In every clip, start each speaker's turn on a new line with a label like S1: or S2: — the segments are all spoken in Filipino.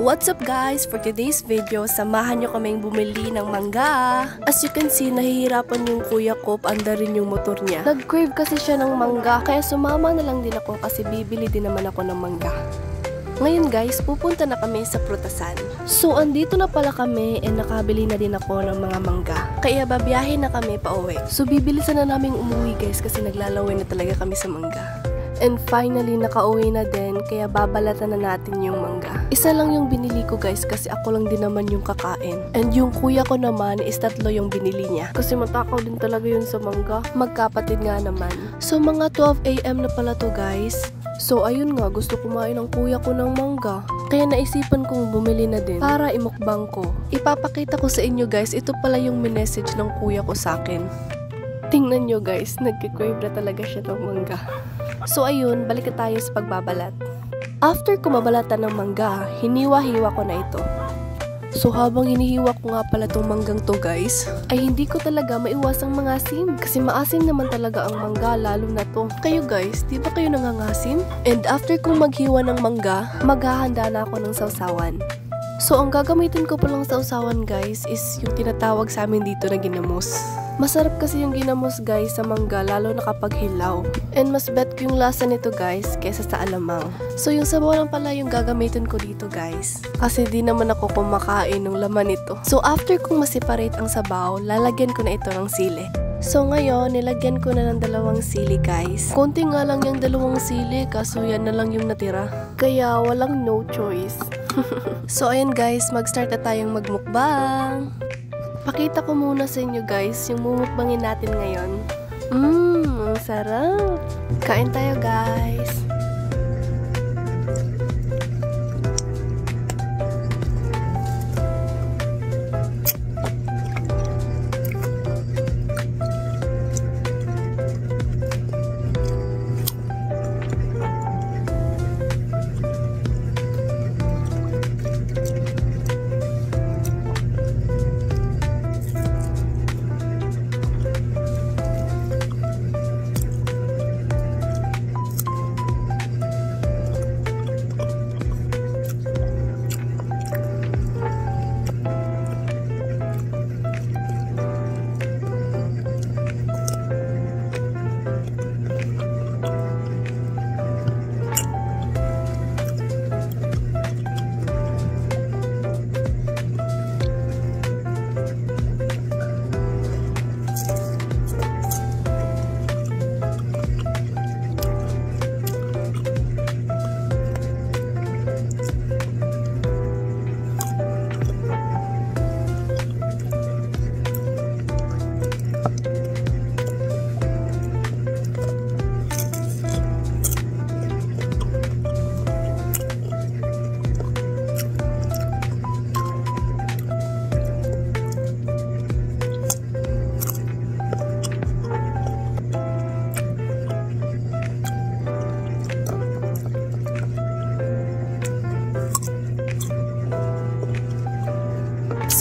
S1: What's up guys? For today's video, samahan nyo kaming bumili ng mangga. As you can see, nahihirapan yung kuya ko paandarin yung motor niya. Nag-crave kasi siya ng mangga, kaya sumama na lang din ako kasi bibili din naman ako ng mangga. Ngayon guys, pupunta na kami sa prutasan. So, andito na pala kami and nakabili na din ako ng mga mangga. Kaya babiyahin na kami pa uwi. So, bibilisan na naming umuwi guys kasi naglalaway na talaga kami sa mangga. And finally, nakauwi na din, kaya babalatan na natin yung mangga. Isa lang yung binili ko guys, kasi ako lang din naman yung kakain. And yung kuya ko naman is 3 yung binili niya. Kasi matakaw din talaga yun sa mangga. Magkapatid nga naman. So mga 12 AM na pala to guys. So ayun nga, gusto kumain ng kuya ko ng mangga. Kaya naisipan kong bumili na din para imukbang ko. Ipapakita ko sa inyo guys, ito pala yung message ng kuya ko sa akin. Tingnan nyo guys, nagkikrave na talaga siya ng mangga. So ayun, balik na tayo sa pagbabalat. After ko mabalatan ng mangga, hiniwa-hiwa ko na ito. So habang hinihiwa ko nga pala tong manggang to guys, ay hindi ko talaga maiwasang mangasim. Kasi maasim naman talaga ang mangga, lalo na to. Kayo guys, di ba kayo nangangasim? And after kong maghiwa ng mangga, maghahanda na ako ng sausawan. So ang gagamitin ko palang sausawan guys is yung tinatawag sa amin dito na ginamos. Masarap kasi yung ginamos guys sa mangga, lalo na kapag hilaw. And mas bet ko yung lasa nito guys kesa sa alamang. So yung sabaw lang pala yung gagamitin ko dito guys. Kasi di naman ako kumakain ng laman nito. So after kong ma-separate ang sabaw, lalagyan ko na ito ng sili. So ngayon, nilagyan ko na ng 2 sili guys. Konti nga lang yung 2 sili, kaso yan na lang yung natira. Kaya walang no choice. So ayun guys, mag-start na tayong magmukbang. Pakita ko muna sa inyo guys yung mumukbangin natin ngayon. Ang sarap! Kain tayo guys!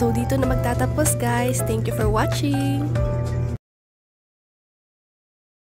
S1: So dito na magtatapos guys. Thank you for watching.